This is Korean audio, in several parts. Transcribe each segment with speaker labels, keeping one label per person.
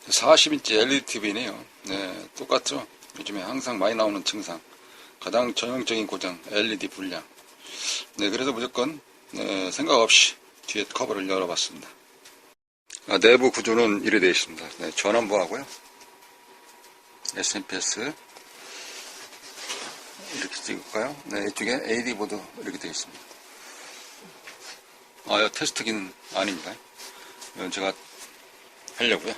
Speaker 1: 40인치 LED TV네요. 네, 똑같죠? 요즘에 항상 많이 나오는 증상. 가장 전형적인 고장, LED 불량. 네, 그래서 무조건 생각 없이 뒤에 커버를 열어봤습니다. 내부 구조는 이렇게 되어 있습니다. 네, 전원부하고요. SMPS 이렇게 찍을까요? 네, 이쪽에 AD 보드 이렇게 되어 있습니다. 이거 테스트기는 아닙니다. 이건 제가 하려고요.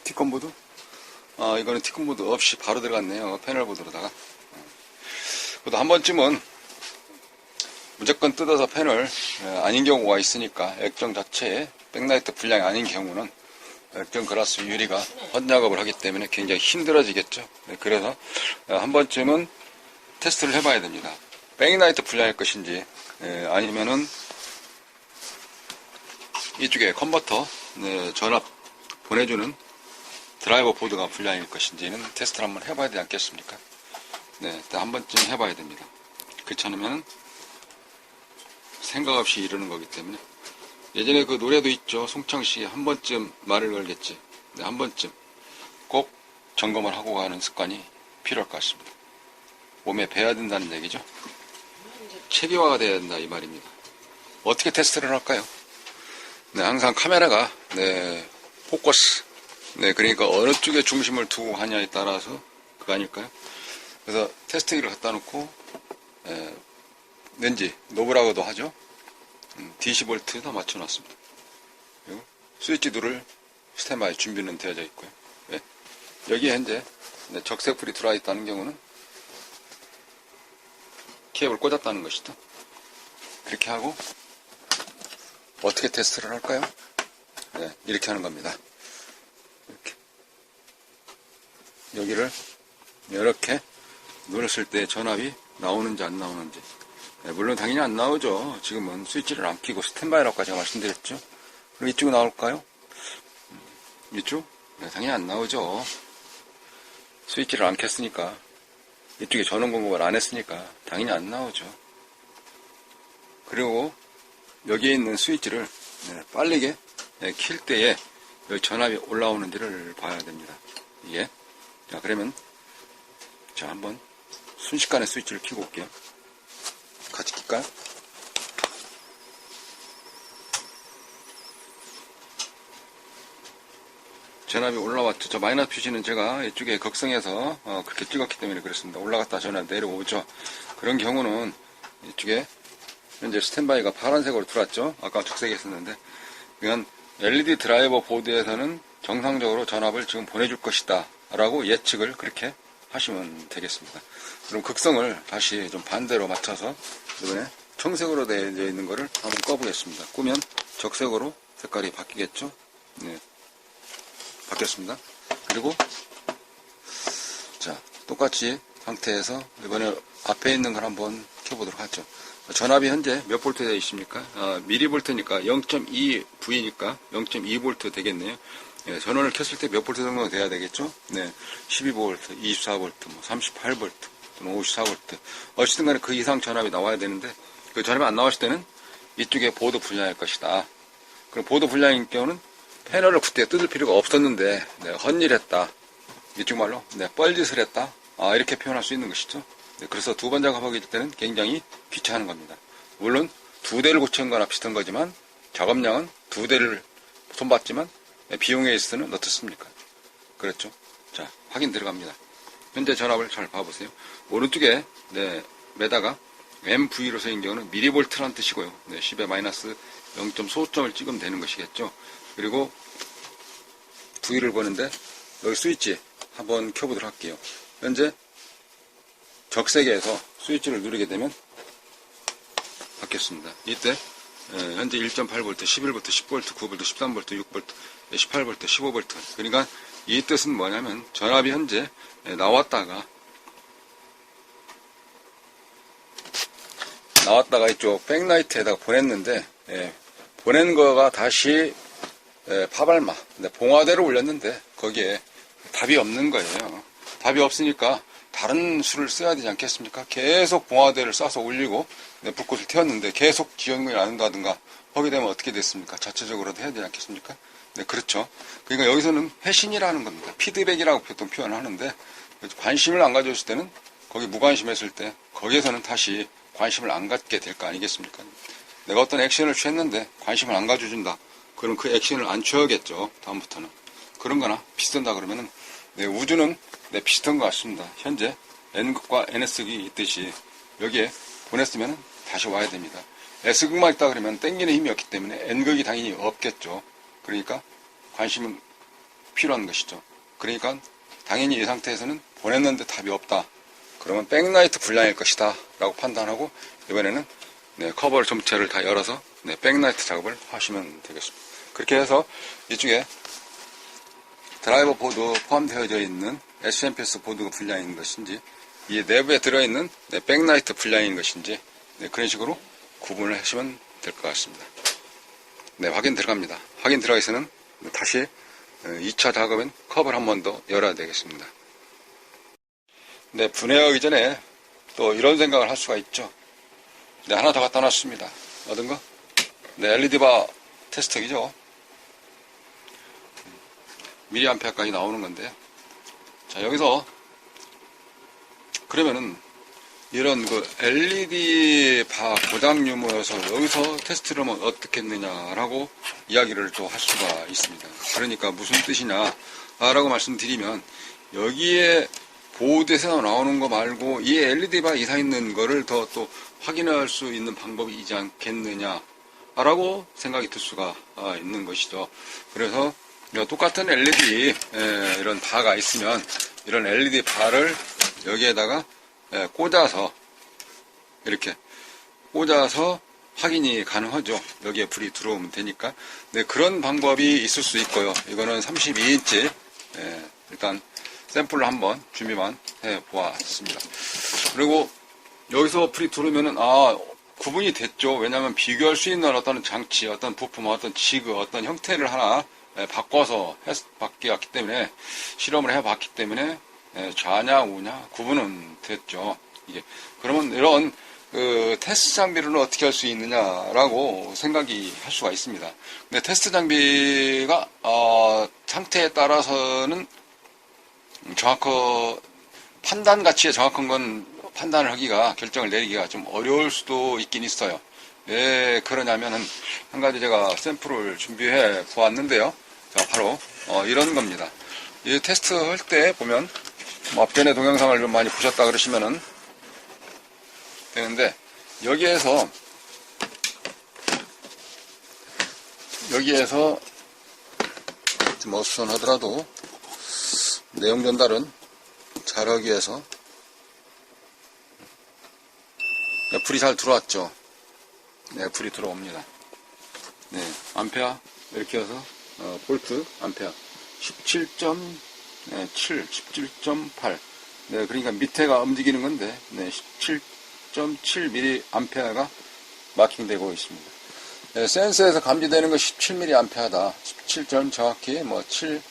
Speaker 1: 티콘보드? 이거는 티콘보드 없이 바로 들어갔네요. 패널보드로다가. 그래도 한 번쯤은 무조건 뜯어서 패널 아닌 경우가 있으니까, 액정 자체에 백라이트 불량이 아닌 경우는 액정 글라스 유리가 혼작업을 하기 때문에 굉장히 힘들어지겠죠. 그래서 한 번쯤은 테스트를 해봐야 됩니다. 백라이트 불량일 것인지, 아니면은 이쪽에 컨버터 전압 보내주는 드라이버 보드가 불량일 것인지는 테스트를 한번 해봐야 되지 않겠습니까? 네, 한 번쯤 해봐야 됩니다. 그렇지 않으면 생각 없이 이러는 거기 때문에. 예전에 그 노래도 있죠. 송창식이 한 번쯤 말을 걸겠지. 네, 한 번쯤 꼭 점검을 하고 가는 습관이 필요할 것 같습니다. 몸에 배야 된다는 얘기죠. 체계화가 돼야 된다 이 말입니다. 어떻게 테스트를 할까요? 네, 항상 카메라가 포커스, 그러니까 어느 쪽에 중심을 두고 하냐에 따라서 그거 아닐까요? 그래서 테스트기를 갖다 놓고 렌지 노브라고도 하죠. DC 볼트에다 맞춰놨습니다. 그리고 스위치 누를 스탠바이 준비는 되어져 있고요. 여기에 현재 적색불이 들어와 있다는 경우는 케이블 꽂았다는 것이죠. 그렇게 하고 어떻게 테스트를 할까요? 이렇게 하는 겁니다. 이렇게 여기를 이렇게 눌렀을 때 전압이 나오는지 안 나오는지. 물론 당연히 안 나오죠. 지금은 스위치를 안 켜고 스탠바이라고 제가 말씀드렸죠. 그럼 이쪽은 나올까요? 이쪽? 당연히 안 나오죠. 스위치를 안 켰으니까, 이쪽에 전원 공급을 안 했으니까 당연히 안 나오죠. 그리고 여기에 있는 스위치를 빠르게 킬 때에 여기 전압이 올라오는지를 봐야 됩니다. 이게. 자, 그러면 한번 순식간에 스위치를 켜고 올게요. 같이 킬까요? 전압이 올라왔죠. 저 마이너스 표시는 제가 이쪽에 극성해서 그렇게 찍었기 때문에 그렇습니다. 올라갔다 전압 내려오죠. 그런 경우는 이쪽에 현재 스탠바이가 파란색으로 들어왔죠. 아까 적색에 있었는데, 그건 LED 드라이버 보드에서는 정상적으로 전압을 지금 보내줄 것이다 라고 예측을 그렇게 하시면 되겠습니다. 그럼 극성을 다시 좀 반대로 맞춰서 이번에 청색으로 되어 있는 거를 한번 꺼보겠습니다. 끄면 적색으로 색깔이 바뀌겠죠. 네, 바뀌었습니다. 그리고 자, 똑같이 상태에서 이번에 앞에 있는 걸 한번 켜보도록 하죠. 전압이 현재 몇 볼트 되어 있습니까? 미리볼트니까 0.2V니까 0.2V 되겠네요. 전원을 켰을 때 몇 볼트 정도 돼야 되겠죠? 12V, 24V, 38V, 54V. 어쨌든 간에 그 이상 전압이 나와야 되는데, 그 전압이 안 나왔을 때는 이쪽에 보드 불량일 것이다. 그럼 보드 불량인 경우는 패널을 그때 뜯을 필요가 없었는데, 헛일했다. 이쪽 말로, 뻘짓을 했다. 이렇게 표현할 수 있는 것이죠. 그래서 두 번 작업하기 때는 굉장히 귀찮은 겁니다. 물론 두 대를 고치는 거나 비슷한 거지만 작업량은 두 대를 손봤지만 비용에 있어서는 어떻습니까? 그렇죠? 자, 확인 들어갑니다. 현재 전압을 잘 봐보세요. 오른쪽에 매다가 MV로 서인 경우는 미리볼트라는 뜻이고요. 10에 마이너스 0.소점을 찍으면 되는 것이겠죠. 그리고 V를 보는데 여기 스위치 한번 켜보도록 할게요. 현재 적색에서 스위치를 누르게 되면 바뀌었습니다. 이때 현재 1.8V, 11V, 10V, 9V, 13V, 6V, 18V, 15V. 그러니까 이 뜻은 뭐냐면 전압이 현재 나왔다가 이쪽 백라이트에다가 보냈는데, 보낸 거가 다시 파발마, 봉화대로 올렸는데 거기에 답이 없는 거예요. 답이 없으니까 다른 수를 써야 되지 않겠습니까? 계속 봉화대를 쏴서 올리고 불꽃을 태웠는데 계속 기온이 안 난다든가 거기 되면 어떻게 됐습니까? 자체적으로도 해야 되지 않겠습니까? 네, 그렇죠. 그러니까 여기서는 회신이라는 겁니다. 피드백이라고 보통 표현을 하는데, 관심을 안 가졌을 때는, 거기 무관심했을 때, 거기에서는 다시 관심을 안 갖게 될 거 아니겠습니까? 내가 어떤 액션을 취했는데, 관심을 안 가져준다. 그럼 그 액션을 안 취하겠죠. 다음부터는. 그런 거나 비슷한다 그러면은, 네, 우주는 네, 비슷한 것 같습니다. 현재 N극과 S극이 있듯이, 여기에 보냈으면 다시 와야 됩니다. S극만 있다 그러면 땡기는 힘이 없기 때문에 N극이 당연히 없겠죠. 그러니까 관심은 필요한 것이죠. 그러니까 당연히 이 상태에서는 보냈는데 답이 없다. 그러면 백라이트 불량일 것이다 라고 판단하고 이번에는 네, 커버 전체를 다 열어서 네, 백라이트 작업을 하시면 되겠습니다. 그렇게 해서 이쪽에 드라이버 보드 포함되어져 있는 SMPS 보드가 불량인 것인지 이 내부에 들어있는 네, 백라이트 불량인 것인지 네, 그런 식으로 구분을 하시면 될 것 같습니다. 네, 확인 들어갑니다. 확인 들어가서는 다시 2차 작업은 커버를 한 번 더 열어야 되겠습니다. 네, 분해하기 전에 또 이런 생각을 할 수가 있죠. 네, 하나 더 갖다 놨습니다. 어떤 거? 네, LED바 테스터기죠. 미리암페어까지 나오는 건데, 자, 여기서 그러면은 이런 그 LED 바 고장 유무여서 여기서 테스트를 하면 어떻겠느냐라고 이야기를 또 할 수가 있습니다. 그러니까 무슨 뜻이냐 라고 말씀드리면 여기에 보드에서 나오는 거 말고 이 LED 바 이상 있는 거를 더 또 확인할 수 있는 방법이 있지 않겠느냐 라고 생각이 들 수가 있는 것이죠. 그래서 똑같은 LED 이런 바가 있으면 이런 LED 바를 여기에다가 꽂아서 이렇게 꽂아서 확인이 가능하죠. 여기에 불이 들어오면 되니까. 네, 그런 방법이 있을 수 있고요. 이거는 32인치 일단 샘플로 한번 준비만 해 보았습니다. 그리고 여기서 불이 들어오면은 구분이 됐죠. 왜냐하면 비교할 수 있는 어떤 장치, 어떤 부품, 어떤 지그, 어떤 형태를 하나 바꿔서 바뀌었기 때문에 실험을 해봤기 때문에 좌냐 우냐 구분은 됐죠. 이게 그러면 이런 그 테스트 장비를 어떻게 할 수 있느냐라고 생각이 할 수가 있습니다. 근데 테스트 장비가 상태에 따라서는 판단 가치에 정확한 건 판단을 하기가 결정을 내리기가 좀 어려울 수도 있긴 있어요. 왜 그러냐면은 한 가지 제가 샘플을 준비해 보았는데요. 자, 바로 이런 겁니다. 이 테스트 할 때 보면 앞전에 동영상을 좀 많이 보셨다 그러시면은 되는데 여기에서 좀 어수선하더라도 내용 전달은 잘하기 위해서 불이 잘 들어왔죠. 네, 불이 들어옵니다. 네, 암페어 이렇게 해서 볼트 암페어 17.7, 17.8. 네, 그러니까 밑에가 움직이는 건데, 네, 17.7mA가 마킹되고 있습니다. 네, 센서에서 감지되는 거 17mA다. 17. 정확히 7,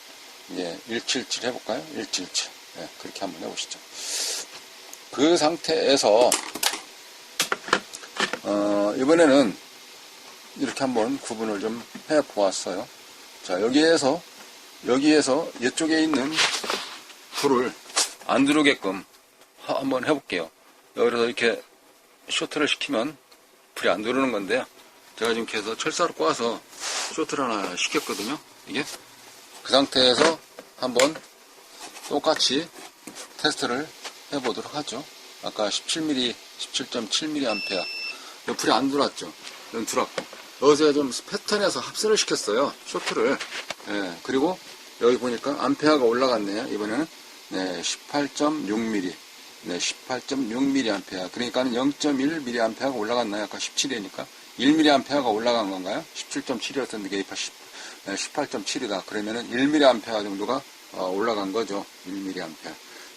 Speaker 1: 177 해볼까요? 177. 네, 그렇게 한번 해보시죠. 그 상태에서, 이번에는 이렇게 한번 구분을 좀 해보았어요. 자, 여기에서 이쪽에 있는 불을 안 들어오게끔 한번 해볼게요. 여기서 이렇게 쇼트를 시키면 불이 안 들어오는 건데요. 제가 지금 계속 철사로 꼬아서 쇼트를 하나 시켰거든요. 이게 그 상태에서 한번 똑같이 테스트를 해보도록 하죠. 아까 17mm, 17.7mA 불이 안 들어왔죠. 여기 들어왔고 여기서 좀 패턴에서 합선을 시켰어요. 쇼트를. 네, 그리고 여기 보니까 암페어가 올라갔네요. 이번에는 18.6mm. 네, 18.6mA. 그러니까 0.1mA가 올라갔나요? 아까 17이니까. 1mA가 올라간 건가요? 17.7이었는데 대입하 18.7이다. 그러면은 1mA 정도가 올라간 거죠. 1mA.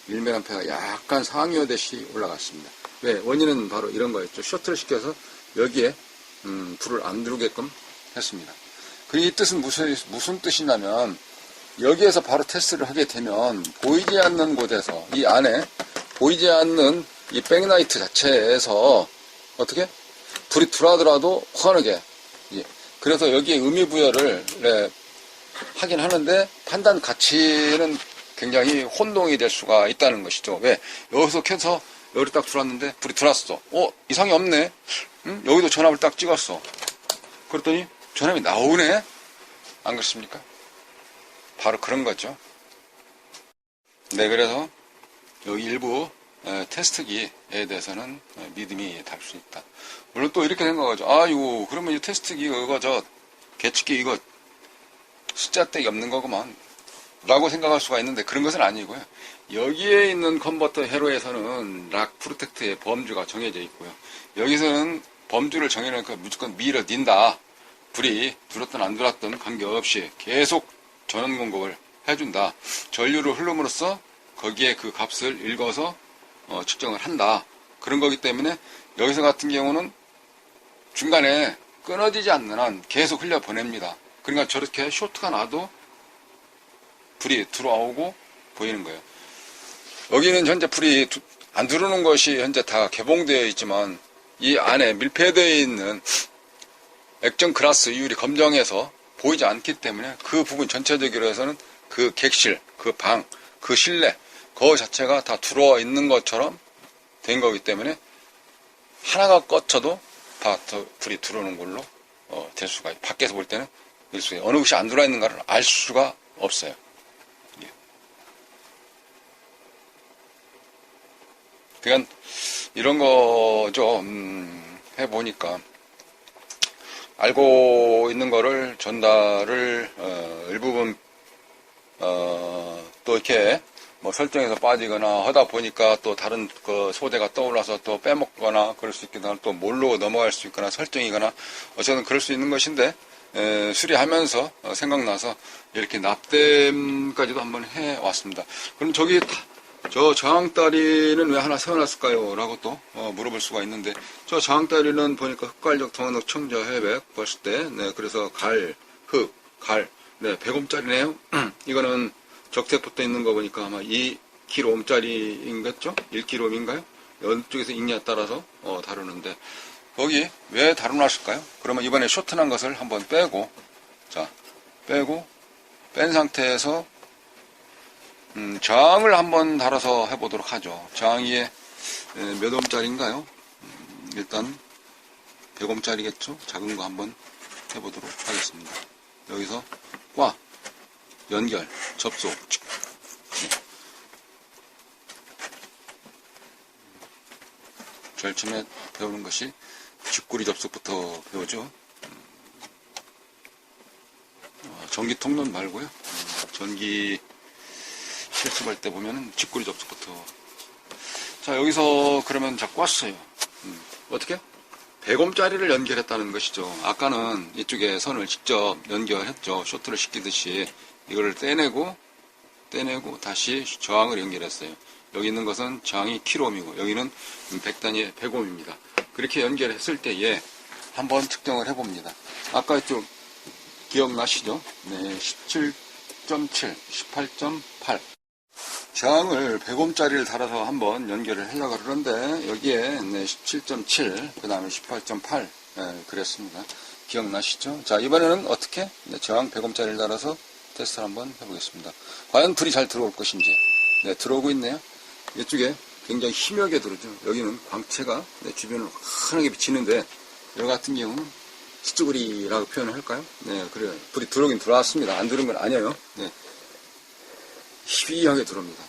Speaker 1: 1mA가 약간 상이하듯이 올라갔습니다. 왜? 원인은 바로 이런 거였죠. 셔틀을 시켜서 여기에 불을 안 들어오게끔 했습니다. 그리고 이 뜻은 무슨 뜻이냐면 여기에서 바로 테스트를 하게 되면 보이지 않는 곳에서 이 안에 보이지 않는 이 백라이트 자체에서 어떻게 불이 들어오더라도 환하게 그래서 여기에 의미 부여를 하긴 하는데 판단 가치는 굉장히 혼동이 될 수가 있다는 것이죠. 왜? 여기서 켜서 여기 딱 들어왔는데 불이 들어왔어. 이상이 없네. 응? 여기도 전압을 딱 찍었어. 그랬더니 전압이 나오네. 안 그렇습니까? 바로 그런 거죠. 네, 그래서 여기 일부 테스트기에 대해서는 믿음이 달 수 있다. 물론 또 이렇게 생각하죠. 아이고, 그러면 이 테스트기 이거 계측기 이거 숫자떼기 없는 거구만 라고 생각할 수가 있는데 그런 것은 아니고요. 여기에 있는 컨버터 회로에서는 락 프로텍트의 범주가 정해져 있고요. 여기서는 범주를 정해놓으니까 무조건 밀어닌다. 불이 들었든 안 들었든 관계없이 계속 전원 공급을 해준다. 전류를 흐름으로써 거기에 그 값을 읽어서 측정을 한다. 그런 거기 때문에 여기서 같은 경우는 중간에 끊어지지 않는 한 계속 흘려보냅니다. 그러니까 저렇게 쇼트가 나도 불이 들어오고 보이는 거예요. 여기는 현재 불이 안 들어오는 것이 현재 다 개봉되어 있지만 이 안에 밀폐되어 있는 액정 클래스 이율이 검정해서 보이지 않기 때문에 그 부분 전체적으로 해서는 그 객실, 그 방, 그 실내 그 자체가 다 들어와 있는 것처럼 된 거기 때문에 하나가 꺼쳐도 다 불이 들어오는 걸로 될 수가 있어요. 밖에서 볼 때는 어느 곳이 안 들어와 있는가를 알 수가 없어요. 예. 그러니까 이런 거죠. 해보니까 알고 있는 거를 전달을 일부분 또 이렇게 뭐 설정에서 빠지거나 하다 보니까 또 다른 그 소재가 떠올라서 또 빼먹거나 그럴 수 있거나 또 모르고 넘어갈 수 있거나 설정이거나 어쨌든 그럴 수 있는 것인데 수리하면서 생각나서 이렇게 납땜까지도 한번 해왔습니다. 그럼 저 저항다리는 왜 하나 세워놨을까요? 라고 또 물어볼 수가 있는데 저 저항다리는 보니까 흑갈적 동안옥 청자 회백 봤을 때 그래서 흑, 네, 100옴짜리네요. 이거는 적색 붙어 있는 거 보니까 아마 2kg짜리인겠죠? 1kg인가요? 이쪽에서 인냐에 따라서 다루는데 거기 왜 다루놨을까요? 그러면 이번에 쇼트난 것을 한번 빼고 뺀 상태에서 저항을 한번 달아서 해보도록 하죠. 저항이 몇 옴짜리인가요? 일단 100옴짜리겠죠? 작은 거 한번 해보도록 하겠습니다. 여기서 꽉 연결, 접속. 제일 처음에 배우는 것이 쥐꼬리 접속부터 배우죠. 전기 통론 말고요. 전기 실습할 때 보면은 쥐꼬리 접속부터. 자, 여기서 그러면 껐어요. 어떻게? 100옴짜리를 연결했다는 것이죠. 아까는 이쪽에 선을 직접 연결했죠. 쇼트를 시키듯이 이거를 떼내고 다시 저항을 연결했어요. 여기 있는 것은 저항이 킬옴이고 여기는 100단위 100옴입니다. 그렇게 연결했을 때에 한번 측정을 해봅니다. 아까 좀 기억나시죠? 네, 17.7, 18.8 저항을 100옴짜리를 달아서 한번 연결을 하려고 그러는데 여기에 17.7 그 다음에 18.8 그랬습니다. 기억나시죠? 자, 이번에는 어떻게 저항 100옴짜리를 달아서 테스트를 한번 해보겠습니다. 과연 불이 잘 들어올 것인지. 네, 들어오고 있네요. 이쪽에 굉장히 희미하게 들어오죠. 여기는 광채가 주변을 환하게 비치는데 여기 같은 경우는 시쭈구리라고 표현을 할까요? 네, 그래요. 불이 들어오긴 들어왔습니다. 안 들어온 건 아니에요. 네, 희미하게 들어옵니다.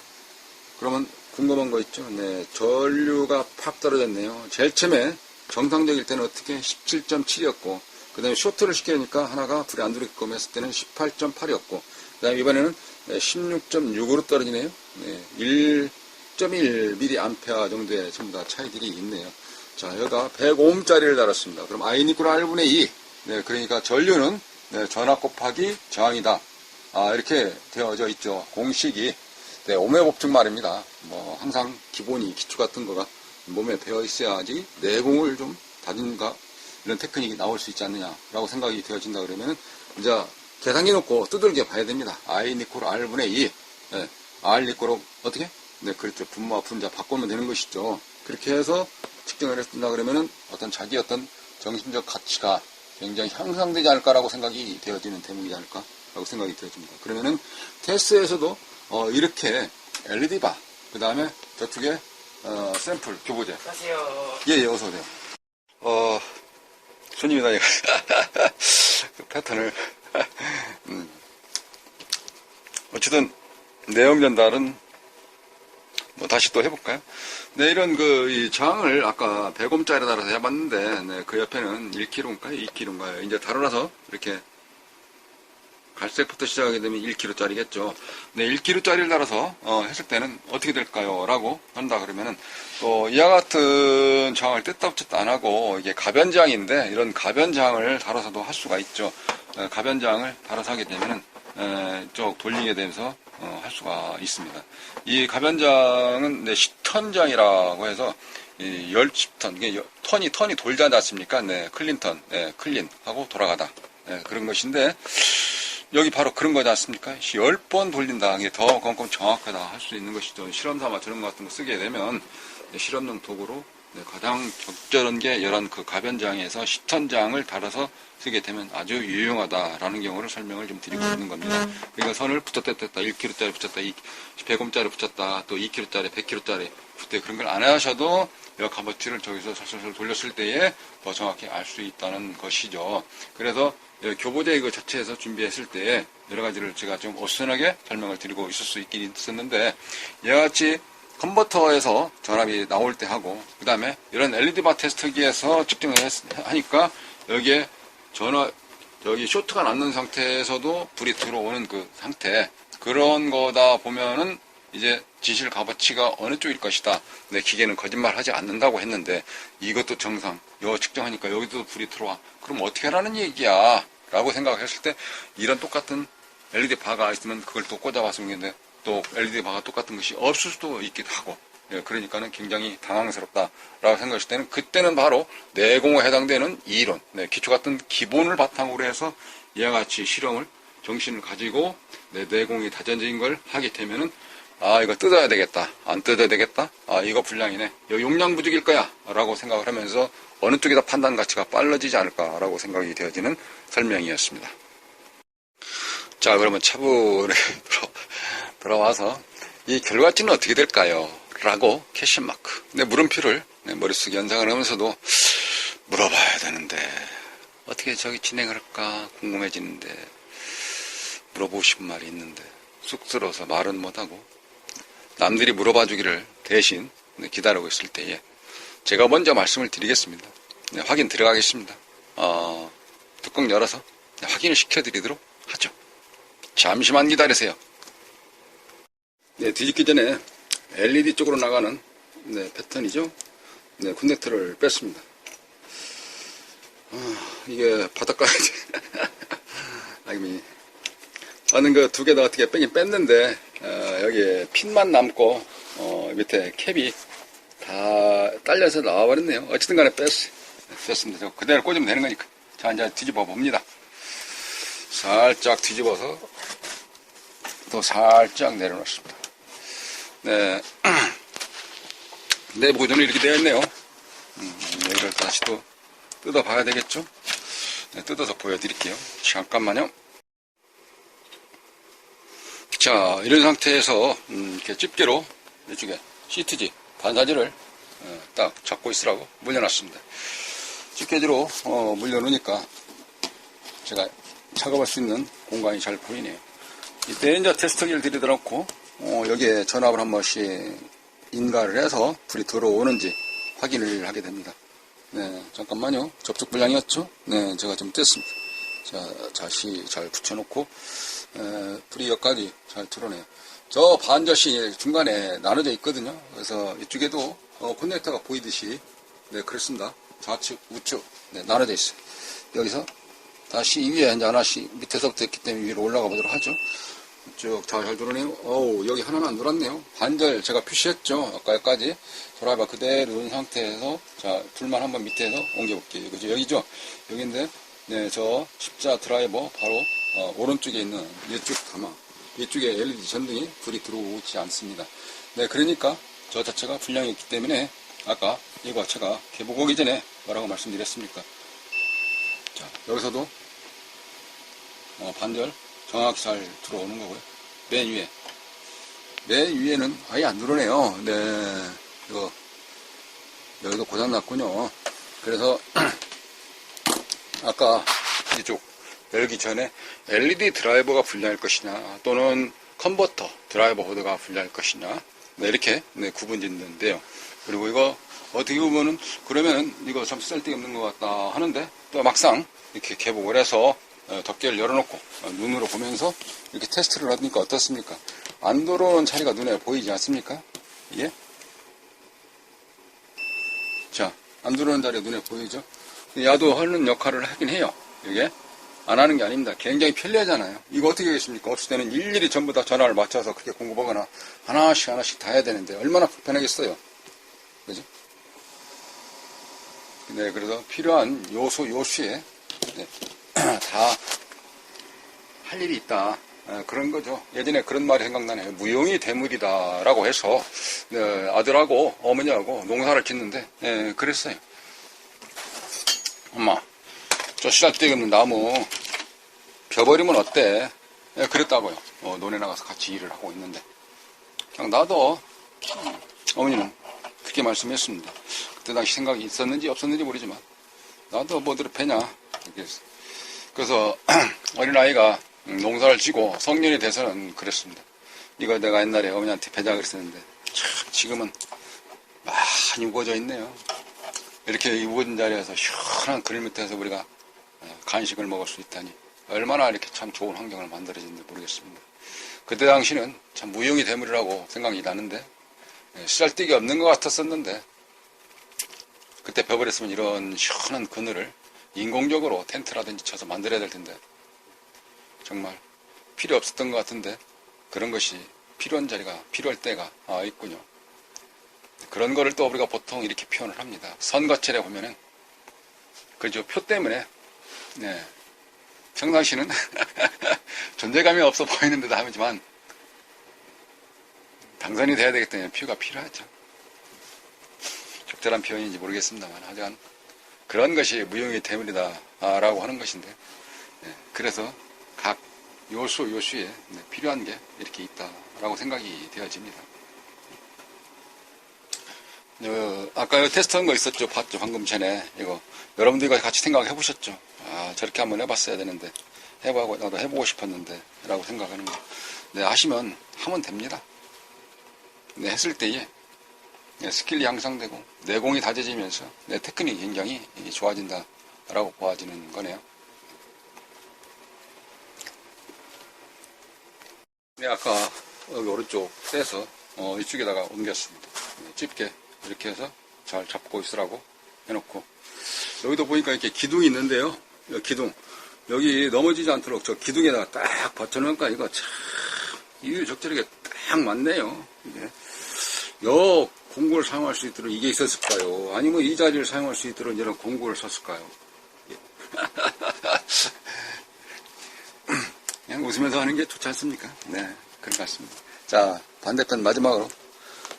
Speaker 1: 그러면 궁금한 거 있죠? 네, 전류가 팍 떨어졌네요. 제일 처음에 정상적일 때는 어떻게 17.7이었고 그 다음에 쇼트를 시키니까 하나가 불이 안 들어오게끔 했을 때는 18.8이었고 그 다음에 이번에는 16.6으로 떨어지네요. 네, 1.1mA 정도의 전부 다 차이들이 있네요. 자, 여기가 100옴짜리를 달았습니다. 그럼 I 이퀄 R분의 2. 네, 그러니까 전류는 전압 곱하기 저항이다. 이렇게 되어져 있죠. 공식이. 네, 오음의 법칙 말입니다. 뭐, 항상 기본이, 기초 같은 거가 몸에 배어 있어야지 내공을 좀 다진가 이런 테크닉이 나올 수 있지 않느냐라고 생각이 되어진다 그러면은 이제 계산기 놓고 두들겨 봐야 됩니다. I 이퀄 R분의 2. 네, R 이퀄 어떻게? 네, 그렇죠. 분모와 분자 바꾸면 되는 것이죠. 그렇게 해서 측정을 했다 그러면은 어떤 자기 어떤 정신적 가치가 굉장히 향상되지 않을까라고 생각이 되어지는 대목이지 않을까라고 생각이 되어집니다. 그러면은 테스트에서도 이렇게 LED 바, 그 다음에 저쪽에 샘플 교보제.
Speaker 2: 안녕하세요.
Speaker 1: 예, 어서 오세요. 손님이다 이거. 그 패턴을 어쨌든 내용 전달은 뭐 다시 또 해볼까요? 네, 이런 이 장을 아까 100옴짜리 달아서 해봤는데, 네, 그 옆에는 1kg인가요? 2kg인가요? 이제 달아서 이렇게 갈색부터 시작하게 되면 1kg짜리겠죠. 네, 1kg짜리를 달아서 했을 때는 어떻게 될까요? 라고 한다 그러면은 또 이와 같은 장을 뗐다 붙였다 안 하고 이게 가변장인데 이런 가변장을 달아서도 할 수가 있죠. 가변장을 달아서 하게 되면은 쭉 돌리게 되면서 할 수가 있습니다. 이 가변장은 네, 10턴장이라고 해서 이 10턴, 이게 턴이 돌지 않습니까? 네, 클린턴, 네, 클린하고 돌아가다. 네, 그런 것인데 여기 바로 그런 거지 않습니까? 10번 돌린다. 이게 더 꼼꼼 정확하다 할 수 있는 것이죠. 실험 삼아 저런 것 같은 거 쓰게 되면 네, 실험용 도구로 네, 가장 적절한 게 이런 그 가변장에서 10턴장을 달아서 쓰게 되면 아주 유용하다라는 경우를 설명을 좀 드리고 있는 겁니다. 그러니까 선을 붙였다 뗐다 1kg짜리 붙였다 100옴짜리 붙였다 또 2kg짜리 100kg짜리 그때 그런 걸 안 하셔도 이 값어치를 저기서 살살 돌렸을 때에 더 정확히 알 수 있다는 것이죠. 그래서 교보제 이거 자체에서 준비했을 때 여러 가지를 제가 좀 어수선하게 설명을 드리고 있을 수 있긴 있었는데 이와 같이 컨버터에서 전압이 나올 때 하고 그 다음에 이런 LED 바 테스트기에서 측정을 하니까 여기에 여기 쇼트가 났는 상태에서도 불이 들어오는 그 상태 그런 거다 보면은 이제 지실 값어치가 어느 쪽일 것이다. 내 기계는 거짓말 하지 않는다고 했는데 이것도 정상. 요 측정하니까 여기도 불이 들어와. 그럼 어떻게 하라는 얘기야? 라고 생각했을 때 이런 똑같은 LED 바가 있으면 그걸 또 꽂아봤으면 좋겠는데 또 LED 바가 똑같은 것이 없을 수도 있기도 하고 그러니까는 굉장히 당황스럽다라고 생각했을 때는 그때는 바로 내공에 해당되는 이론, 기초 같은 기본을 바탕으로 해서 이와 같이 실험을 정신을 가지고 내공이 다전적인 걸 하게 되면은 이거 뜯어야 되겠다. 안 뜯어야 되겠다. 이거 불량이네. 이거 용량 부족일 거야. 라고 생각을 하면서 어느 쪽이 더 판단 가치가 빨라지지 않을까라고 생각이 되어지는 설명이었습니다. 자, 그러면 차분히 들어와서 이 결과치는 어떻게 될까요? 라고 캐시마크. 물음표를 머릿속에 연상을 하면서도 물어봐야 되는데 어떻게 저기 진행할까 궁금해지는데 물어보고 싶은 말이 있는데 쑥스러워서 말은 못하고 남들이 물어봐 주기를 대신 기다리고 있을 때에 제가 먼저 말씀을 드리겠습니다. 확인 들어가겠습니다. 뚜껑 열어서 확인을 시켜드리도록 하죠. 잠시만 기다리세요. 뒤집기 전에 LED 쪽으로 나가는 패턴이죠. 커넥터를 뺐습니다. 이게 바닷가에 어느 그 두 개 다 어떻게 빼긴 뺐는데 여기 핀만 남고 밑에 캡이 다 딸려서 나와버렸네요. 어쨌든 간에 뺐습니다. 그대로 꽂으면 되는 거니까. 자, 이제 뒤집어 봅니다. 살짝 뒤집어서 또 살짝 내려놓습니다. 내보존이 이렇게 되어 있네요. 이걸 다시 또 뜯어 봐야 되겠죠? 뜯어서 보여드릴게요. 잠깐만요. 자, 이런 상태에서 이렇게 집게로 이쪽에 시트지 반사지를 딱 잡고 있으라고 물려놨습니다. 집게지로 물려놓으니까 제가 작업할 수 있는 공간이 잘 보이네요. 이때 이제 테스트기를 들이다 놓고 여기에 전압을 한 번씩 인가를 해서 불이 들어오는지 확인을 하게 됩니다. 잠깐만요. 접촉 불량이었죠? 제가 좀 뗐습니다. 자, 다시 잘 붙여놓고 불이 여기까지 잘 들어오네요. 저 반젓이 중간에 나눠져 있거든요. 그래서 이쪽에도 커넥터가 보이듯이 그렇습니다. 좌측, 우측 나눠져 있어요. 여기서 다시 위에 이제 하나씩 밑에서부터 했기 때문에 위로 올라가 보도록 하죠. 쭉 잘 들어오네요. 여기 하나는 안 들어왔네요. 반절 제가 표시했죠. 아까 여기까지 드라이버 그대로 놓은 상태에서 자 불만 한번 밑에서 옮겨볼게요. 그죠? 여기죠? 여기인데 저 십자 드라이버 바로 오른쪽에 있는 이쪽 가마 이쪽에 LED 전등이 불이 들어오지 않습니다. 그러니까 저 자체가 불량이 있기 때문에 아까 이거 제가 개보고 오기 전에 뭐라고 말씀드렸습니까? 자, 여기서도 반절 정확히 잘 들어오는 거고요. 맨 위에는 아예 안 들어오네요. 네, 이거 여기도 고장 났군요. 그래서 아까 이쪽 열기 전에 LED 드라이버가 불리할 것이냐 또는 컨버터 드라이버 보드가 불리할 것이냐, 네, 이렇게 네, 구분 짓는데요. 그리고 이거 어떻게 보면은 그러면은 이거 참 쓸데가 없는 것 같다 하는데 또 막상 이렇게 개봉을 해서 덮개를 열어놓고 눈으로 보면서 이렇게 테스트를 하니까 어떻습니까? 안 들어오는 자리가 눈에 보이지 않습니까? 예? 자, 안 들어오는 자리가 눈에 보이죠? 야도하는 역할을 하긴 해요. 이게 안 하는 게 아닙니다. 굉장히 편리하잖아요. 이거 어떻게 하겠습니까? 없을 때는 일일이 전부 다 전화를 맞춰서 그렇게 공급하거나 하나씩 다 해야 되는데 얼마나 불편하겠어요. 그죠? 네, 그래서 필요한 요수에 네, 다 할 일이 있다. 그런 거죠. 예전에 그런 말이 생각나네요. 무용이 대물이다라고 해서 네, 아들하고 어머니하고 농사를 짓는데 네, 그랬어요. 엄마, 저 씨알데기 없는 나무 벼버리면 어때? 네, 그랬다고요. 논에 나가서 같이 일을 하고 있는데 그냥 놔둬. 어머니는 그렇게 말씀했습니다. 그때 당시 생각이 있었는지 없었는지 모르지만 나도 뭐들 패냐. 그래서 어린아이가 농사를 지고 성년이 돼서는 그랬습니다. 이거 내가 옛날에 어머니한테 배자 그랬었는데 참 지금은 많이 우거져 있네요. 이렇게 우거진 자리에서 시원한 그늘 밑에서 우리가 간식을 먹을 수 있다니 얼마나 이렇게 참 좋은 환경을 만들어진지 모르겠습니다. 그때 당시는 참 무용이 대물이라고 생각이 나는데 쓰잘데기 없는 것 같았었는데 그때 벼버렸으면 이런 시원한 그늘을 인공적으로 텐트라든지 쳐서 만들어야 될 텐데 정말 필요 없었던 것 같은데 그런 것이 필요한 자리가 필요할 때가 있군요. 그런 거를 또 우리가 보통 이렇게 표현을 합니다. 선거철에 보면은 그죠, 표 때문에 네, 평상시는 존재감이 없어 보이는 듯 하지만 당선이 돼야 되기 때문에 표가 필요하죠. 적절한 표현인지 모르겠습니다만 하여간 그런 것이 무용의 대물이다 라고 하는 것인데 네, 그래서 각 요수에 네, 필요한 게 이렇게 있다라고 생각이 되어집니다. 아까 테스트한 거 있었죠? 봤죠? 방금 전에 이거 여러분들과 같이 생각해 보셨죠? 저렇게 한번 해봤어야 되는데 나도 해보고 싶었는데 라고 생각하는 거. 네, 하면 됩니다. 네, 했을 때에 네, 스킬이 향상되고 내공이 다져지면서 내 테크닉이 굉장히 좋아진다라고 보아지는 거네요. 네, 아까 여기 오른쪽 떼서 이쪽에다가 옮겼습니다. 네, 집게 이렇게 해서 잘 잡고 있으라고 해놓고 여기도 보니까 이렇게 기둥이 있는데요. 기둥 여기 넘어지지 않도록 저 기둥에다가 딱 받쳐놓으니까 이거 참 이유적절하게 딱 맞네요. 이게 여 공구를 사용할 수 있도록 이게 있었을까요? 아니면 이 자리를 사용할 수 있도록 이런 공구를 썼을까요? 그냥 웃으면서 하는 게 좋지 않습니까? 네, 그런 것 같습니다. 자, 반대편 마지막으로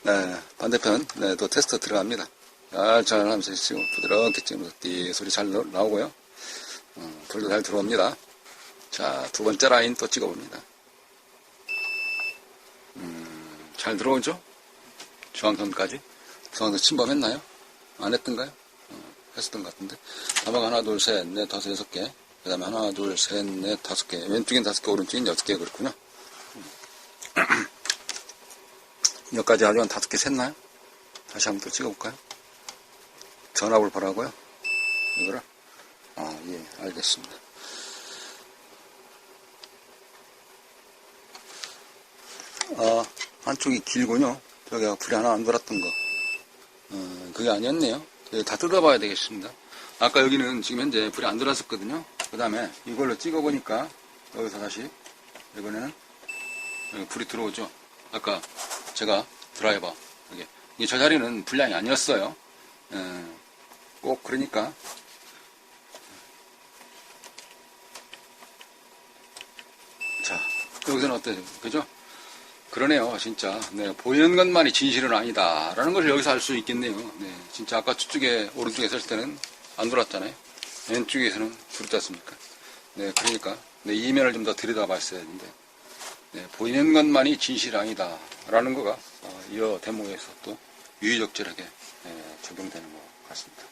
Speaker 1: 네, 반대편 네, 또 테스트 들어갑니다. 잘 하면서 지금 부드럽게 찍으면서 띠 소리 잘 나오고요. 불도 잘 들어옵니다. 자, 두 번째 라인 또 찍어봅니다. 잘 들어오죠? 중앙선까지. 중앙선 침범했나요? 안 했던가요? 했었던 것 같은데. 다막 하나, 둘, 셋, 넷, 다섯, 여섯 개. 그 다음에 하나, 둘, 셋, 넷, 다섯 개. 왼쪽엔 다섯 개, 오른쪽엔 여섯 개. 그렇군요. 여기까지 하지만 다섯 개 샜나요? 다시 한번 또 찍어볼까요? 전압을 보라고요? 이거를? 예, 알겠습니다. 한쪽이 길군요. 저기가 불이 하나 안 돌았던 거. 그게 아니었네요. 다 뜯어봐야 되겠습니다. 아까 여기는 지금 현재 불이 안 들어왔었거든요. 그 다음에 이걸로 찍어보니까 여기서 다시 이번에는 여기 불이 들어오죠. 아까 제가 드라이버 이게 저 자리는 불량이 아니었어요. 꼭 그러니까 자, 여기서는 어때요? 그죠? 그러네요, 진짜. 네, 보이는 것만이 진실은 아니다라는 걸 여기서 알 수 있겠네요. 네, 진짜 아까 저쪽에 오른쪽에 있을 때는 안 돌았잖아요. 왼쪽에서는 부르지 않습니까? 네, 그러니까 네, 이면을 좀 더 들여다봤어야 했는데 네, 보이는 것만이 진실이 아니다 라는 거가 이 대목에서 또 유의적절하게 적용되는 것 같습니다.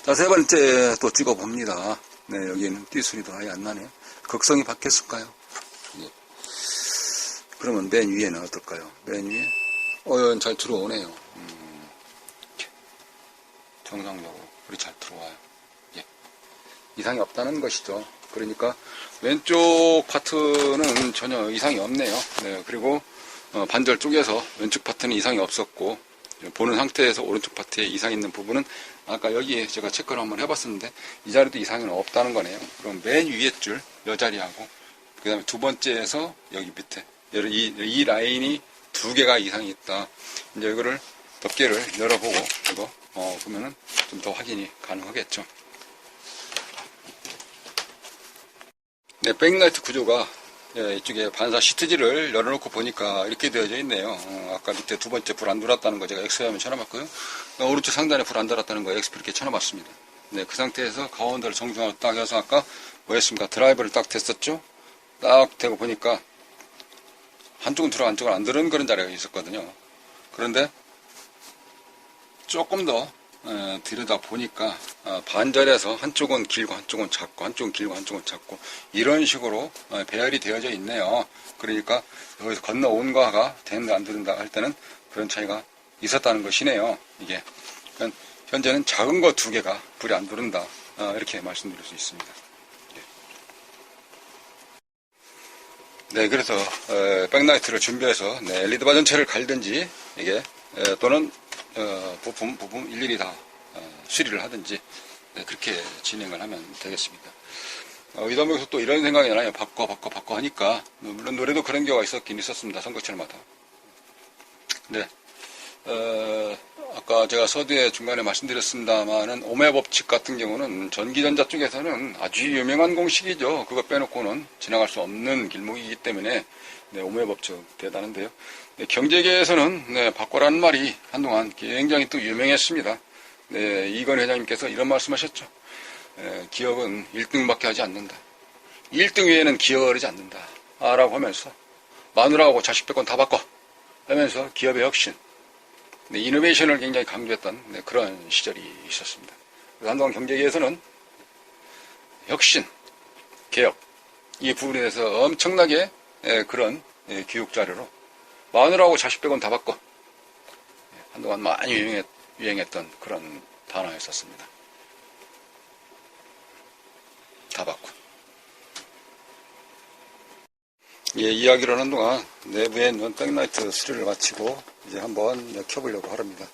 Speaker 1: 자, 세 번째 또 찍어봅니다. 네, 여기는 띠소리도 아예 안 나네요. 극성이 바뀌었을까요? 네. 그러면 맨 위에는 어떨까요? 맨 위에 잘 들어오네요. 정상적으로 우리 잘 들어와요. 예. 이상이 없다는 것이죠. 그러니까 왼쪽 파트는 전혀 이상이 없네요. 네, 그리고 반절 쪽에서 왼쪽 파트는 이상이 없었고 보는 상태에서 오른쪽 파트에 이상이 있는 부분은 아까 여기에 제가 체크를 한번 해봤었는데 이 자리도 이상은 없다는 거네요. 그럼 맨 위에 줄 이 자리하고 그 다음에 두 번째에서 여기 밑에 이 라인이 두 개가 이상이 있다. 이제 이거를 덮개를 열어보고 이거 보면은 좀 더 확인이 가능하겠죠. 네, 백라이트 구조가 이쪽에 반사 시트지를 열어놓고 보니까 이렇게 되어져 있네요. 아까 밑에 두 번째 불 안 들어왔다는 거 제가 X화면 쳐놔봤고요. 오른쪽 상단에 불 안 들어왔다는 거 X 이렇게 쳐놔봤습니다. 네, 그 상태에서 가운데를 정중하게 딱 해서 아까 뭐 했습니까? 드라이버를 딱 댔었죠? 딱 대고 보니까 한쪽은 들어 한쪽은 안 들어오는 그런 자리가 있었거든요. 그런데 조금 더 들여다 보니까 반절에서 한쪽은 길고 한쪽은 작고 한쪽은 길고 한쪽은 작고 이런 식으로 배열이 되어져 있네요. 그러니까 여기서 건너온 거가 되는다 안 되는다 할 때는 그런 차이가 있었다는 것이네요. 이게 그러니까 현재는 작은 거 두 개가 불이 안 들어온다 이렇게 말씀드릴 수 있습니다. 네, 그래서 백라이트를 준비해서 LED 바 전체를 갈든지 이게 또는 부품 일일이 다 수리를 하든지 그렇게 진행을 하면 되겠습니다. 이 대목에서 또 이런 생각이 나요. 바꿔 하니까 물론 노래도 그런 경우가 있었긴 있었습니다. 선거철마다. 네, 아까 제가 서두에 중간에 말씀드렸습니다만은 오메 법칙 같은 경우는 전기전자 쪽에서는 아주 유명한 공식이죠. 그거 빼놓고는 지나갈 수 없는 길목이기 때문에 네, 오메 법칙 대단한데요. 네, 경제계에서는 네, 바꿔라는 말이 한동안 굉장히 또 유명했습니다. 네, 이건 회장님께서 이런 말씀하셨죠. 기업은 1등밖에 하지 않는다. 1등 외에는 기업을 하지 않는다. 라고 하면서 마누라하고 자식 빼곤 다 바꿔 하면서 기업의 혁신, 네, 이노베이션을 굉장히 강조했던 네, 그런 시절이 있었습니다. 한동안 경제계에서는 혁신, 개혁 이 부분에 대해서 엄청나게 그런 교육 자료로 마누라하고 자식 빼곤 다 바꿔 한동안 많이 유행했던 그런 단어였었습니다. 다 바꿔. 예, 이야기를 하는 동안 내부에 있는 백라이트 수리를 마치고 이제 한번 켜보려고 합니다.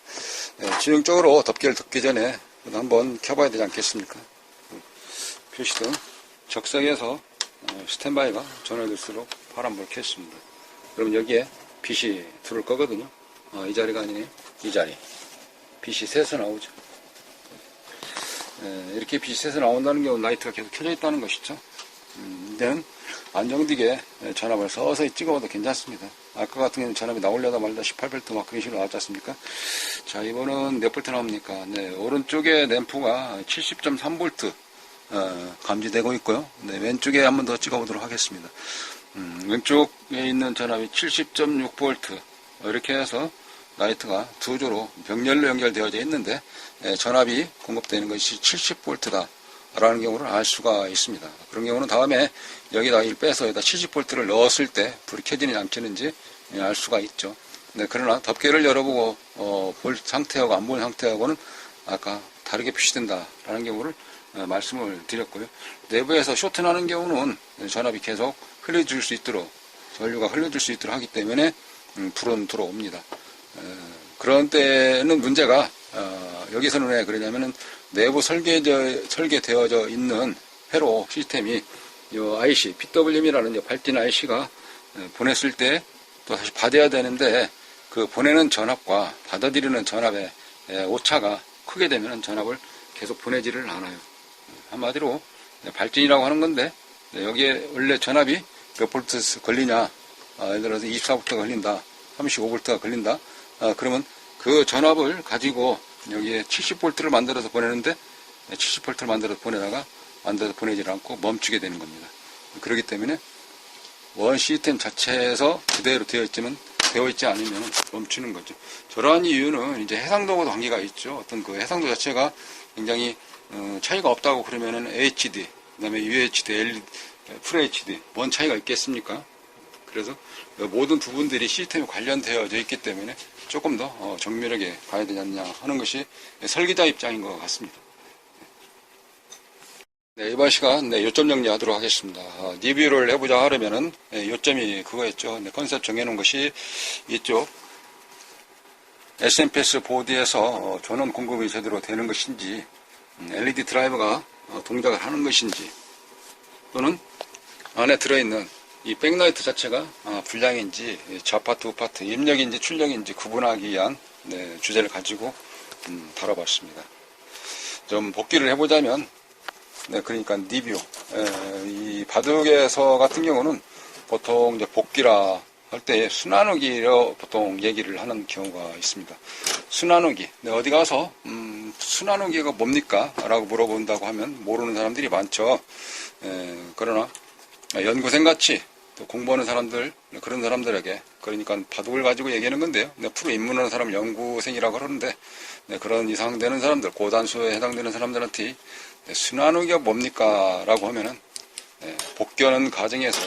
Speaker 1: 지형적으로 덮개를 덮기 전에 한번 켜봐야 되지 않겠습니까? 표시등 적색에서 스탠바이가 전화될수록 파란불을 켰습니다. 그럼 여기에 빛이 들어올 거거든요. 이 자리가 아니네요. 이 자리. 빛이 새서 나오죠. 이렇게 빛이 새서 나온다는 경우는 라이트가 계속 켜져 있다는 것이죠. 이제는 안정되게 전압을 서서히 찍어봐도 괜찮습니다. 아까 같은 경우는 전압이 나오려다 말다 18V 막 그런 식으로 나왔지 않습니까? 자, 이번은 몇 볼트 나옵니까? 네, 오른쪽에 램프가 70.3V 감지되고 있고요. 네, 왼쪽에 한번 더 찍어보도록 하겠습니다. 왼쪽에 있는 전압이 70.6V 이렇게 해서 라이트가 두 조로 병렬로 연결되어져 있는데 전압이 공급되는 것이 70V다 라는 경우를 알 수가 있습니다. 그런 경우는 다음에 여기다 빼서 여기다 70V를 넣었을 때 불이 켜지는지 안 켜지는지 알 수가 있죠. 네, 그러나 덮개를 열어보고 볼 상태하고 안 보는 상태하고는 아까 다르게 표시된다 라는 경우를 말씀을 드렸고요. 내부에서 쇼트 나는 경우는 전압이 계속 흘려줄 수 있도록 전류가 흘려줄 수 있도록 하기 때문에 불은 들어옵니다. 그런 때는 문제가 여기서는 왜 그러냐면은 내부 설계되어져 있는 회로 시스템이 이 IC, PWM이라는 발진 IC가 보냈을 때 또 다시 받아야 되는데 그 보내는 전압과 받아들이는 전압의 오차가 크게 되면 전압을 계속 보내지를 않아요. 한마디로 발진이라고 하는 건데 여기에 원래 전압이 몇 볼트 걸리냐, 예를 들어서 24V가 걸린다, 35V가 걸린다, 그러면 그 전압을 가지고 여기에 70V를 만들어서 보내는데 70V를 만들어서 보내다가 안 돼서 보내질 않고 멈추게 되는 겁니다. 그렇기 때문에 원 시스템 자체에서 그대로 되어 있지 않으면 멈추는 거죠. 저러한 이유는 이제 해상도하고도 관계가 있죠. 어떤 그 해상도 자체가 굉장히 차이가 없다고 그러면은 HD, 그다음에 UHD, LED, FHD 뭔 차이가 있겠습니까? 그래서 모든 부분들이 시스템에 관련되어져 있기 때문에 조금 더 정밀하게 가야 되지 않냐 하는 것이 설계자 입장인 것 같습니다. 네, 이번 시간 요점 정리하도록 하겠습니다. 리뷰를 해보자 하려면은 요점이 그거였죠. 컨셉 정해놓은 것이 이쪽 SMPS 보드에서 전원 공급이 제대로 되는 것인지, LED 드라이버가 동작을 하는 것인지, 또는 안에 들어있는 이 백라이트 자체가 불량인지 좌파트 우파트 입력인지 출력인지 구분하기 위한 주제를 가지고 다뤄봤습니다. 좀 복귀를 해보자면, 그러니까 리뷰. 이 바둑에서 같은 경우는 보통 이제 복귀라 할 때 순환후기로 보통 얘기를 하는 경우가 있습니다. 순환후기. 어디 가서 순환후기가 뭡니까? 라고 물어본다고 하면 모르는 사람들이 많죠. 그러나 연구생 같이 또 공부하는 사람들, 그런 사람들에게, 그러니까 바둑을 가지고 얘기하는 건데요. 프로 입문하는 사람을 연구생이라고 그러는데, 그런 이상 되는 사람들, 고단수에 해당되는 사람들한테 순환후기가 뭡니까? 라고 하면은 복귀하는 과정에서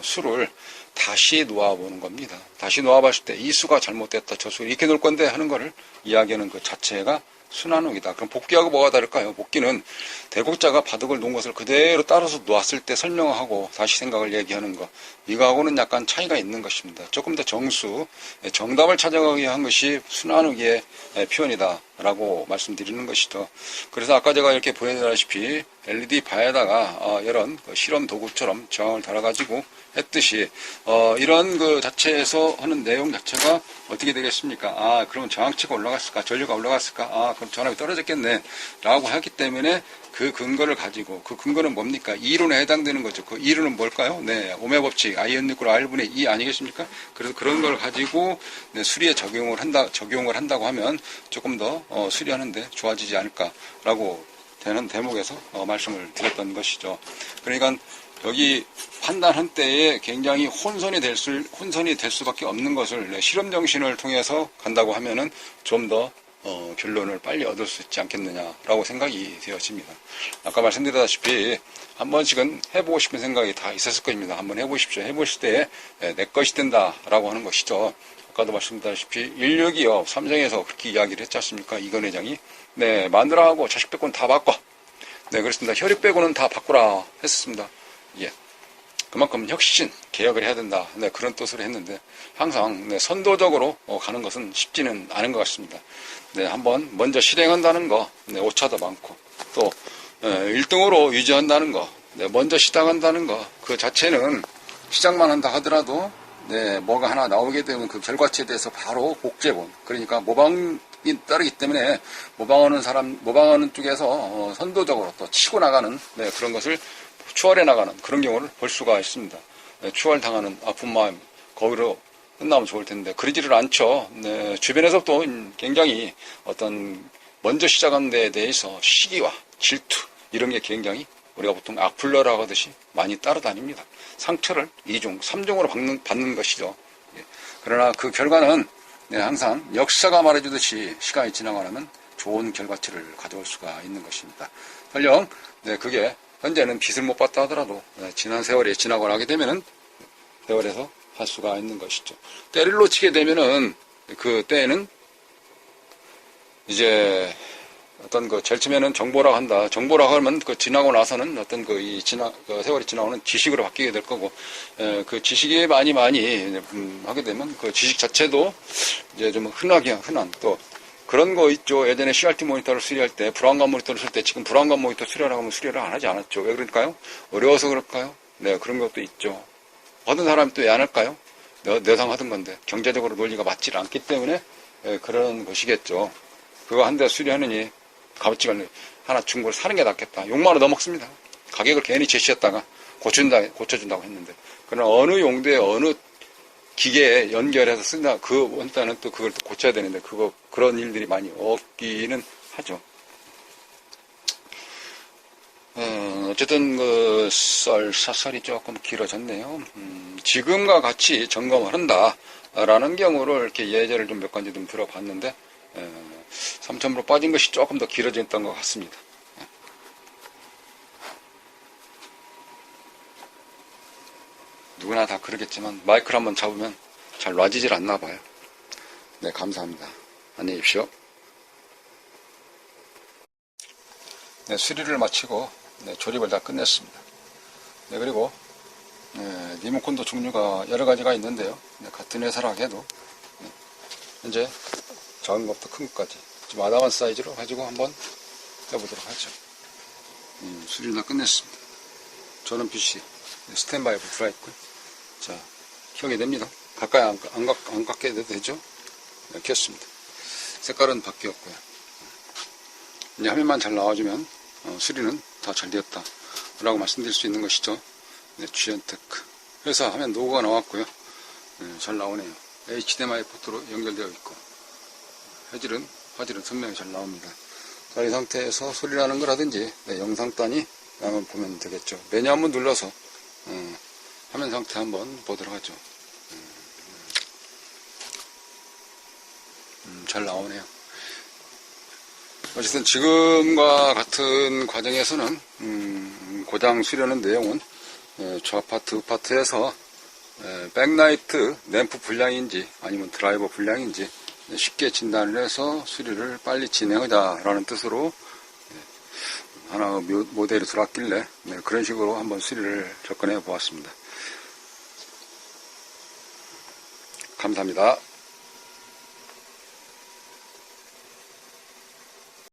Speaker 1: 수를 다시 놓아보는 겁니다. 다시 놓아봤을 때 이 수가 잘못됐다, 저 수 이렇게 놓을 건데 하는 거를 이야기하는 그 자체가 순환후기다. 그럼 복귀하고 뭐가 다를까요? 복귀는 대국자가 바둑을 놓은 것을 그대로 따라서 놓았을 때 설명하고 다시 생각을 얘기하는 것, 이거하고는 약간 차이가 있는 것입니다. 조금 더 정답을 찾아가기 위한 것이 순환후기의 표현이다 라고 말씀드리는 것이죠. 그래서 아까 제가 이렇게 보여드렸다시피 LED 바에다가 이런 실험 도구처럼 저항을 달아가지고 했듯이 이런 그 자체에서 하는 내용 자체가 어떻게 되겠습니까? 그러면 저항치가 올라갔을까? 전류가 올라갔을까? 그럼 전압이 떨어졌겠네 라고 하기 때문에 그 근거를 가지고, 그 근거는 뭡니까? 이론에 해당되는 거죠. 그 이론은 뭘까요? 오메 법칙, I n R분의 2 아니겠습니까? 그래서 그런 걸 가지고 수리에 적용을 한다고 하면 조금 더 수리하는데 좋아지지 않을까라고 되는 대목에서 말씀을 드렸던 것이죠. 그러니까 여기 판단한 때에 굉장히 혼선이 될 수밖에 없는 것을 실험 정신을 통해서 간다고 하면은 좀 더 결론을 빨리 얻을 수 있지 않겠느냐라고 생각이 되어집니다. 아까 말씀드렸다시피 한 번씩은 해보고 싶은 생각이 다 있었을 겁니다. 한번 해보십시오. 해보실 때 내 것이 된다라고 하는 것이죠. 아까도 말씀드렸다시피 16기업 삼성에서 그렇게 이야기를 했지 않습니까? 이건 회장이 마누라하고 자식 빼고는 다 바꿔. 그렇습니다. 혈육 빼고는 다 바꾸라 했었습니다. 예. 그만큼 혁신, 개혁을 해야 된다. 그런 뜻으로 했는데 항상 선도적으로 가는 것은 쉽지는 않은 것 같습니다. 한번 먼저 실행한다는 거, 오차도 많고, 또 1등으로 유지한다는 거, 먼저 시작한다는 거, 그 자체는 시작만 한다 하더라도 뭐가 하나 나오게 되면 그 결과치에 대해서 바로 복제본, 그러니까 모방이 따르기 때문에 모방하는 쪽에서 선도적으로 또 치고 나가는 그런 것을 추월해 나가는 그런 경우를 볼 수가 있습니다. 추월당하는 아픈 마음, 거기로 끝나면 좋을 텐데 그러지를 않죠. 주변에서도 굉장히 어떤 먼저 시작하는 데에 대해서 시기와 질투 이런 게 굉장히 우리가 보통 악플러라고 하듯이 많이 따라다닙니다. 상처를 2중, 3중으로 받는 것이죠. 그러나 그 결과는 항상 역사가 말해주듯이 시간이 지나고 나면 좋은 결과치를 가져올 수가 있는 것입니다. 설령 그게 현재는 빚을 못 봤다 하더라도 지난 세월이 지나고 나게 되면은 세월에서 할 수가 있는 것이죠. 때를 놓치게 되면은 그 때에는 이제 어떤 제일 처음에는 정보라고 한다. 정보라고 하면 지나고 나서는 어떤 세월이 지나오는 지식으로 바뀌게 될 거고, 그 지식이 많이 하게 되면 그 지식 자체도 이제 좀 흔한 또 그런 거 있죠. 예전에 CRT 모니터를 수리할 때, 불안감 모니터를 쓸 때 지금 불안감 모니터 수리하라고 하면 수리를 안 하지 않았죠. 왜 그럴까요? 어려워서 그럴까요? 그런 것도 있죠. 어떤 사람이 또 왜 안 할까요? 내상 하던 건데, 경제적으로 논리가 맞지 않기 때문에 그런 것이겠죠. 그거 한 대 수리하느니 값어치가 하나 중고를 사는 게 낫겠다. 6만 원 넘었습니다. 가격을 괜히 제시했다가 고쳐준다고 했는데. 그러나 어느 용도에 어느 기계에 연결해서 쓴다. 원단은 또 그걸 또 고쳐야 되는데, 그런 일들이 많이 없기는 하죠. 어쨌든 사설이 조금 길어졌네요. 지금과 같이 점검을 한다라는 경우를 이렇게 예제를 좀 몇 가지 좀 들어봤는데 3,000으로 빠진 것이 조금 더 길어졌던 것 같습니다. 누구나 다 그러겠지만 마이크를 한번 잡으면 잘 놔지질 않나 봐요. 네, 감사합니다. 안녕히 계십시오. 네, 수리를 마치고 조립을 다 끝냈습니다. 네, 그리고 리모컨도 종류가 여러 가지가 있는데요. 같은 회사라 해도 현재 작은 것부터 큰 것까지 좀 아담한 사이즈로 가지고 한번 해보도록 하죠. 수리를 다 끝냈습니다. 저는 빛이 스탠바이로 들어있고요. 자, 켜게 됩니다. 가까이 안 깎게 해도 되죠? 네, 켰습니다. 색깔은 바뀌었고요. 이제 화면만 잘 나와주면 수리는 다 잘 되었다 라고 말씀드릴 수 있는 것이죠. 네, GN테크 회사 화면 로고가 나왔고요. 네, 잘 나오네요. HDMI 포트로 연결되어 있고 화질은 선명히 잘 나옵니다. 자, 이 상태에서 소리 나는 거라든지 영상단이 한번 보면 되겠죠. 메뉴 한번 눌러서 화면 상태 한번 보도록 하죠. 잘 나오네요. 어쨌든 지금과 같은 과정에서는 고장 수리하는 내용은 좌파트, 우파트에서 백라이트 램프 불량인지 아니면 드라이버 불량인지 쉽게 진단을 해서 수리를 빨리 진행하자 라는 뜻으로 하나의 모델이 들어왔길래 그런 식으로 한번 수리를 접근해 보았습니다. 감사합니다.